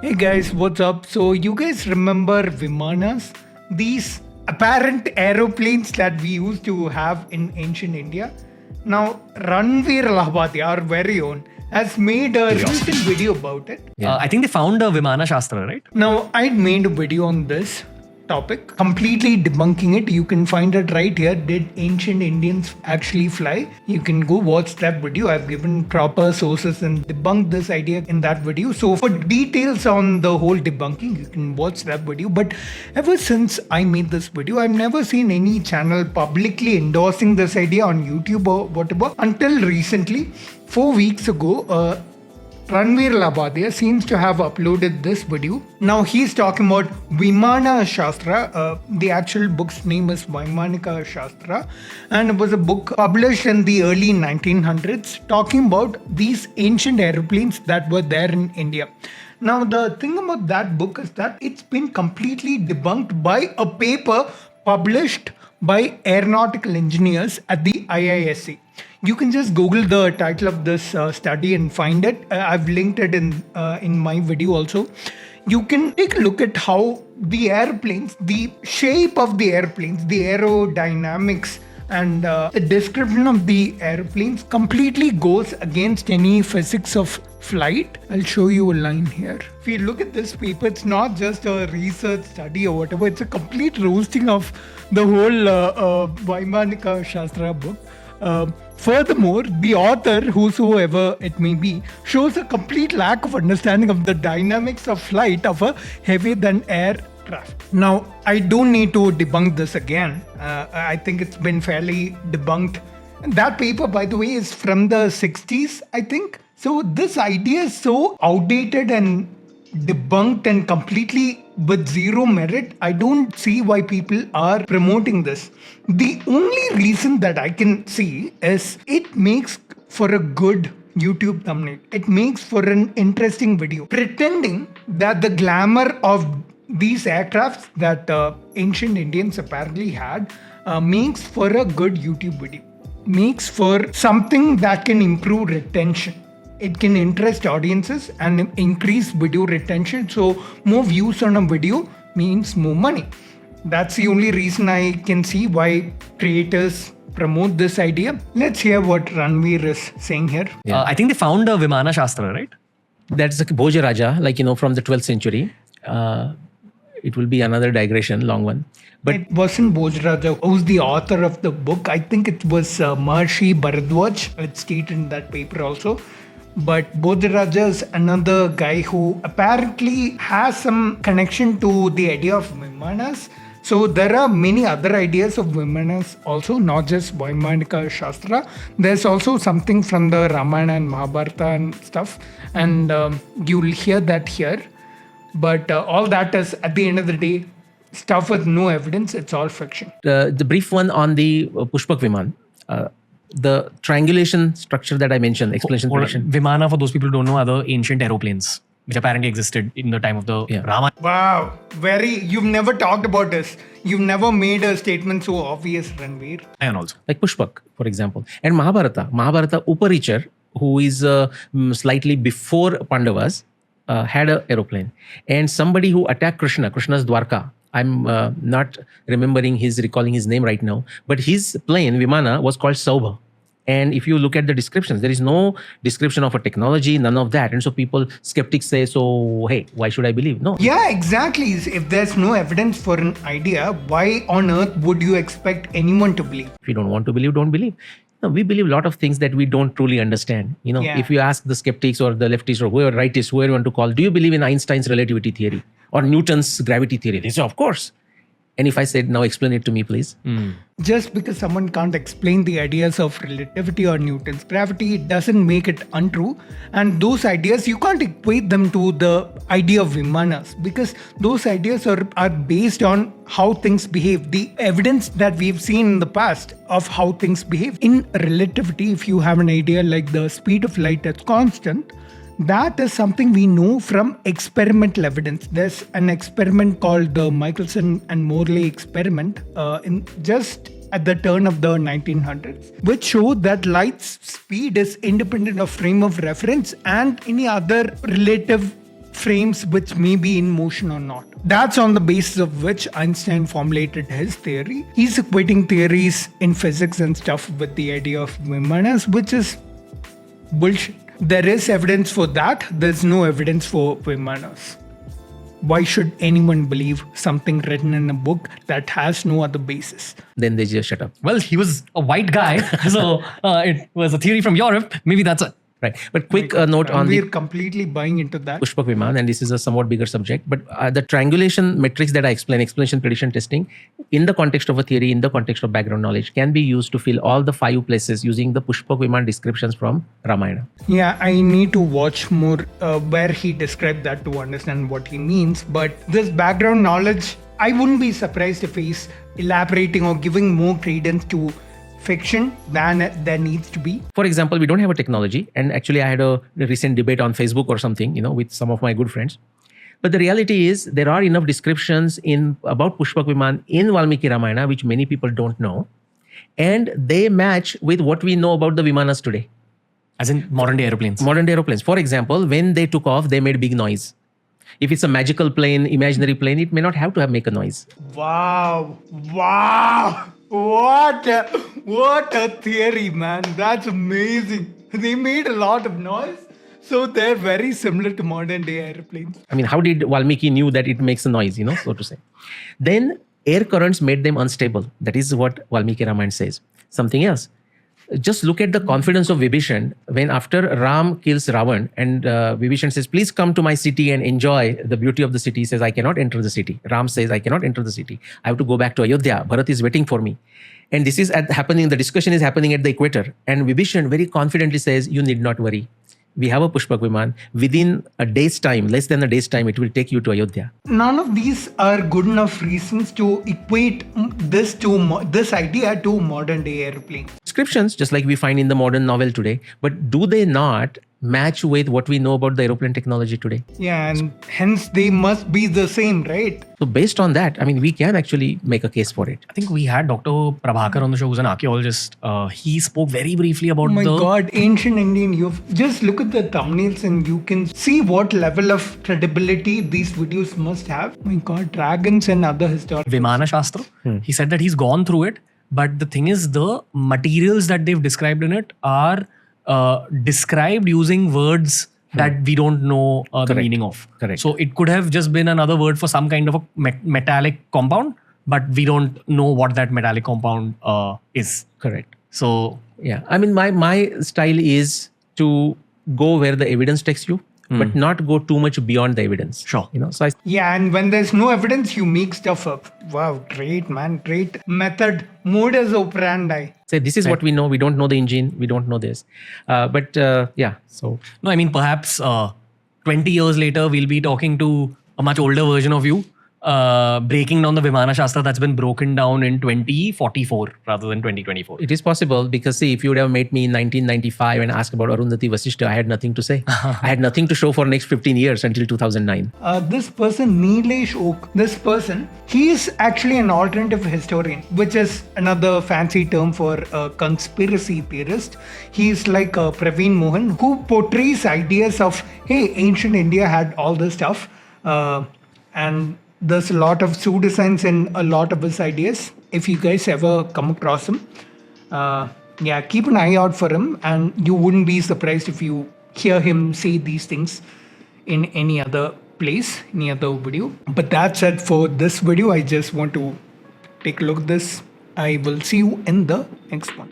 Hey guys, what's up? So you guys remember Vimanas? These apparent aeroplanes that we used to have in ancient India? Now, Ranveer Lahbati, our very own, has made a recent video about it. I think they found a Vimana Shastra, right? Now, I made a video on this topic, completely debunking it. You can find it right here. Did ancient Indians actually fly? You can go watch that video. I've given proper sources and debunked this idea in that video. So for details on the whole debunking, you can watch that video. But ever since I made this video, I've never seen any channel publicly endorsing this idea on YouTube or whatever until recently. 4 weeks ago, Ranveer Lahbati seems to have uploaded this video. Now he's talking about Vimana Shastra. The actual book's name is Vaimanika Shastra, and it was a book published in the early 1900s talking about these ancient aeroplanes that were there in India. Now the thing about that book is that it's been completely debunked by a paper published by aeronautical engineers at the IISc. You can just Google the title of this study and find it. I've linked it in my video also. You can take a look at how the airplanes, the shape of the airplanes, the aerodynamics, and the description of the airplanes completely goes against any physics of flight. I'll show you a line here. If you look at this paper, it's not just a research study or whatever. It's a complete roasting of the whole Vaimanika Shastra book. Furthermore, the author, whosoever it may be, shows a complete lack of understanding of the dynamics of flight of a heavier than air craft. Now, I don't need to debunk this again. I think it's been fairly debunked. And that paper, by the way, is from the 60s, I think. So this idea is so outdated and debunked and completely with zero merit. I don't see why people are promoting this. The only reason that I can see is it makes for a good YouTube thumbnail. It makes for an interesting video. Pretending that the glamour of these aircrafts that ancient Indians apparently had makes for a good YouTube video. Makes for something that can improve retention. It can interest audiences and increase video retention. So more views on a video means more money. That's the only reason I can see why creators promote this idea. Let's hear what Ranveer is saying here. I think they found a Vimana Shastra, right? That's the Bhoja Raja, from the 12th century. It will be another digression, long one. But it wasn't Bhojaraja who's the author of the book. I think it was Maharishi Bharadwaj. It's stated in that paper also. But Bhojaraja is another guy who apparently has some connection to the idea of Vimanas. So there are many other ideas of Vimanas also, not just Vaimanika Shastra. There's also something from the Ramayana and Mahabharata and stuff. And you'll hear that here. But all that is, at the end of the day, stuff with no evidence. It's all fiction. The brief one on the Pushpak Viman. The triangulation structure that I mentioned, explanation. Vimana, for those people who don't know, are the ancient aeroplanes which apparently existed in the time of the Ramayana. Wow, you've never talked about this. You've never made a statement so obvious, Ranveer. And also. Like Pushpak, for example. And Mahabharata, Uparichar, who is slightly before Pandavas, had an aeroplane. And somebody who attacked Krishna's Dwarka, I'm not recalling his name right now, but his plane, Vimana, was called Saubha. And if you look at the descriptions, there is no description of a technology, none of that. And so skeptics say, so, hey, why should I believe? No. Yeah, exactly. If there's no evidence for an idea, why on earth would you expect anyone to believe? If you don't want to believe, don't believe. No, we believe a lot of things that we don't truly understand. If you ask the skeptics or the leftists or whoever rightists, whoever you want to call, do you believe in Einstein's relativity theory or Newton's gravity theory? They say, of course. And if I said, now explain it to me, please. Just because someone can't explain the ideas of relativity or Newton's gravity, it doesn't make it untrue. And those ideas, you can't equate them to the idea of Vimanas, because those ideas are based on how things behave. The evidence that we've seen in the past of how things behave. In relativity, if you have an idea like the speed of light is constant, that is something we know from experimental evidence. There's an experiment called the Michelson and Morley experiment just at the turn of the 1900s, which showed that light's speed is independent of frame of reference and any other relative frames which may be in motion or not. That's on the basis of which Einstein formulated his theory. He's equating theories in physics and stuff with the idea of Vimanas, which is bullshit. There is evidence for that. There's no evidence for Vimanas. Why should anyone believe something written in a book that has no other basis? Then they just shut up. Well, he was a white guy, so it was a theory from Europe. Maybe that's it. Right. But quick note on We're the completely buying into that. Pushpak Viman, and this is a somewhat bigger subject, but the triangulation metrics that I explain, explanation, prediction, testing, in the context of a theory, in the context of background knowledge, can be used to fill all the 5 places using the Pushpak Viman descriptions from Ramayana. Yeah, I need to watch more where he described that to understand what he means. But this background knowledge, I wouldn't be surprised if he's elaborating or giving more credence to fiction than there needs to be. For example, we don't have a technology, and actually I had a recent debate on Facebook or something, with some of my good friends. But the reality is there are enough descriptions about Pushpak Viman in Valmiki Ramayana which many people don't know, and they match with what we know about the Vimanas today. As in modern day aeroplanes. Modern day aeroplanes. For example, when they took off, they made big noise. If it's a magical plane, imaginary plane, it may not have to make a noise. Wow. What a theory, man. That's amazing. They made a lot of noise. So they're very similar to modern day airplanes. I mean, how did Valmiki knew that it makes a noise, so to say? Then air currents made them unstable. That is what Valmiki Ramayana says. Something else. Just look at the confidence of Vibhishan when after Ram kills Ravan and Vibhishan says, please come to my city and enjoy the beauty of the city. He says, I cannot enter the city. Ram says, I cannot enter the city. I have to go back to Ayodhya. Bharat is waiting for me. And this is happening, the discussion is happening at the equator. And Vibhishan very confidently says, you need not worry. We have a Pushpak Viman. Within a day's time, less than a day's time, it will take you to Ayodhya. None of these are good enough reasons to equate this idea to modern day airplane. Descriptions, just like we find in the modern novel today, but do they not match with what we know about the aeroplane technology today? Yeah, and hence they must be the same, right? So based on that, I mean, we can actually make a case for it. I think we had Dr. Prabhakar on the show, who's an archaeologist. He spoke very briefly about Oh my God, ancient Indian. You just look at the thumbnails and you can see what level of credibility these videos must have. Oh my God, dragons and other historical. Vimana Shastra. He said that he's gone through it, but the thing is, the materials that they've described in it are described using words that we don't know the meaning of. Correct. So it could have just been another word for some kind of a metallic compound, but we don't know what that metallic compound is. Correct. So Yeah. I mean, my style is to go where the evidence takes you, but not go too much beyond the evidence. Sure. So Yeah, and when there's no evidence, you make stuff up. Wow, great, man. Great method. Modus operandi. say, this is what we know. We don't know the engine. We don't know this. Yeah. So no, I mean, perhaps 20 years later, we'll be talking to a much older version of you, breaking down the Vimana Shastra that's been broken down in 2044 rather than 2024. it is possible because, see, if you would have met me in 1995 and asked about Arundhati Vasishta, I had nothing to say. I had nothing to show for next 15 years until 2009. This person, Neelesh Oak, this person, he is actually an alternative historian, which is another fancy term for a conspiracy theorist. He is like Praveen Mohan, who portrays ideas of, hey, ancient India had all this stuff, and there's a lot of pseudoscience in a lot of his ideas. If you guys ever come across him, keep an eye out for him, and you wouldn't be surprised if you hear him say these things in any other place, any other video. But that's it for this video. I just want to take a look at this. I will see you in the next one.